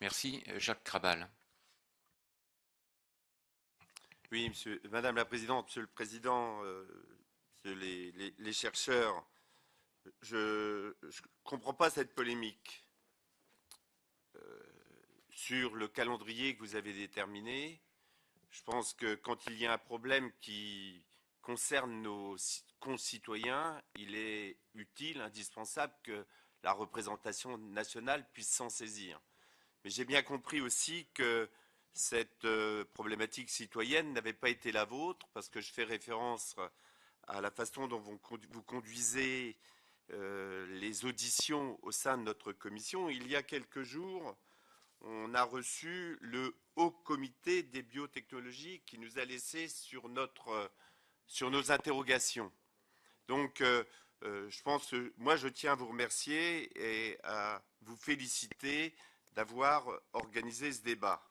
Merci. Jacques Krabal. Oui, Madame la Présidente, Monsieur le Président, monsieur les chercheurs, je ne comprends pas cette polémique sur le calendrier que vous avez déterminé. Je pense que quand il y a un problème qui concerne nos concitoyens, il est utile, indispensable que la représentation nationale puisse s'en saisir. Mais j'ai bien compris aussi que cette problématique citoyenne n'avait pas été la vôtre, parce que je fais référence à la façon dont vous conduisez les auditions au sein de notre commission. Il y a quelques jours, on a reçu le Haut Comité des biotechnologies qui nous a laissé sur nos interrogations. Donc, je pense que moi, je tiens à vous remercier et à vous féliciter d'avoir organisé ce débat.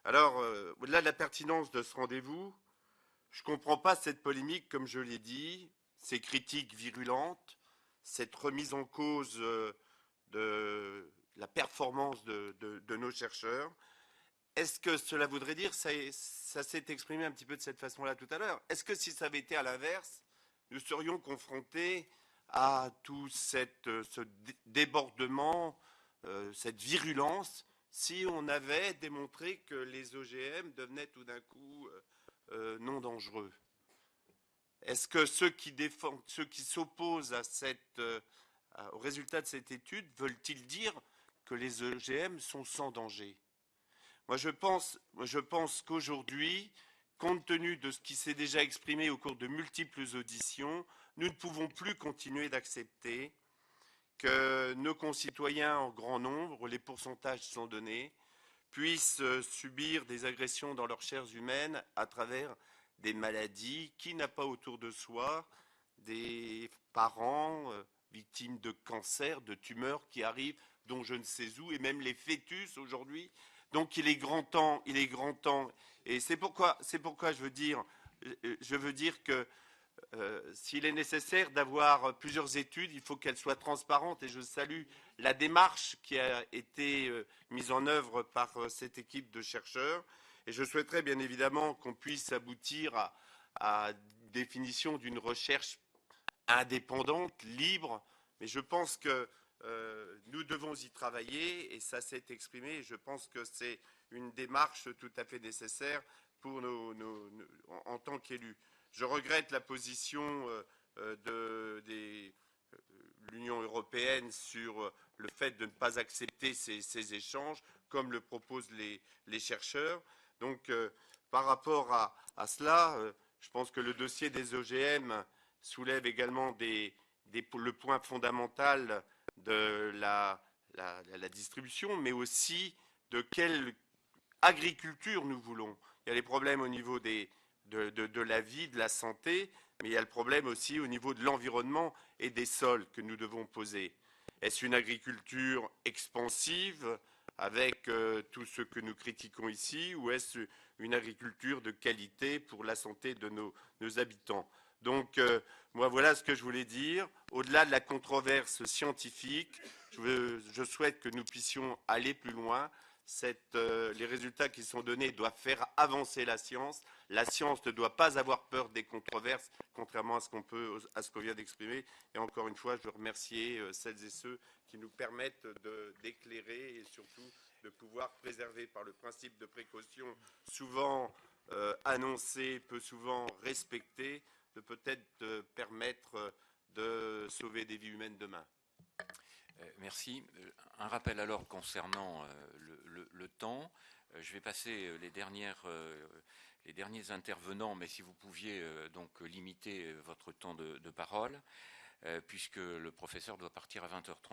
Alors, au-delà de la pertinence de ce rendez-vous, je ne comprends pas cette polémique, comme je l'ai dit, ces critiques virulentes, cette remise en cause de la performance de nos chercheurs. Est-ce que cela voudrait dire, ça s'est exprimé un petit peu de cette façon-là tout à l'heure, est-ce que si ça avait été à l'inverse, nous serions confrontés à tout ce débordement, cette virulence, si on avait démontré que les OGM devenaient tout d'un coup non dangereux? Est-ce que ceux qui s'opposent au résultat de cette étude veulent-ils dire que les OGM sont sans danger? Moi, je pense qu'aujourd'hui, compte tenu de ce qui s'est déjà exprimé au cours de multiples auditions, nous ne pouvons plus continuer d'accepter que nos concitoyens en grand nombre, les pourcentages sont donnés, puissent subir des agressions dans leurs chairs humaines à travers des maladies. Qui n'a pas autour de soi des parents victimes de cancers, de tumeurs qui arrivent, dont je ne sais où, et même les fœtus aujourd'hui. Donc il est grand temps, et c'est pourquoi je veux dire que s'il est nécessaire d'avoir plusieurs études, il faut qu'elles soient transparentes, et je salue la démarche qui a été mise en œuvre par cette équipe de chercheurs. Et je souhaiterais bien évidemment qu'on puisse aboutir à définition d'une recherche indépendante, libre, mais je pense que nous devons y travailler, et ça s'est exprimé, et je pense que c'est une démarche tout à fait nécessaire pour en tant qu'élus. Je regrette la position de l'Union européenne sur le fait de ne pas accepter ces échanges, comme le proposent les chercheurs. Donc, par rapport à cela, je pense que le dossier des OGM soulève également le point fondamental de la distribution, mais aussi de quelle agriculture nous voulons. Il y a les problèmes au niveau de la vie, de la santé, mais il y a le problème aussi au niveau de l'environnement et des sols que nous devons poser. Est-ce une agriculture expansive avec tout ce que nous critiquons ici, ou est-ce une agriculture de qualité pour la santé de nos habitants? Donc, moi, voilà ce que je voulais dire. Au-delà de la controverse scientifique, je souhaite que nous puissions aller plus loin. Les résultats qui sont donnés doivent faire avancer la science. La science ne doit pas avoir peur des controverses, contrairement à ce qu'on vient d'exprimer. Et encore une fois, je veux remercier celles et ceux qui nous permettent d'éclairer et surtout de pouvoir préserver par le principe de précaution, souvent annoncé, peu souvent respecté, de peut-être permettre de sauver des vies humaines demain. Merci. Un rappel à l'ordre concernant le temps. Je vais passer les derniers intervenants, mais si vous pouviez donc limiter votre temps de parole, puisque le professeur doit partir à 20h30.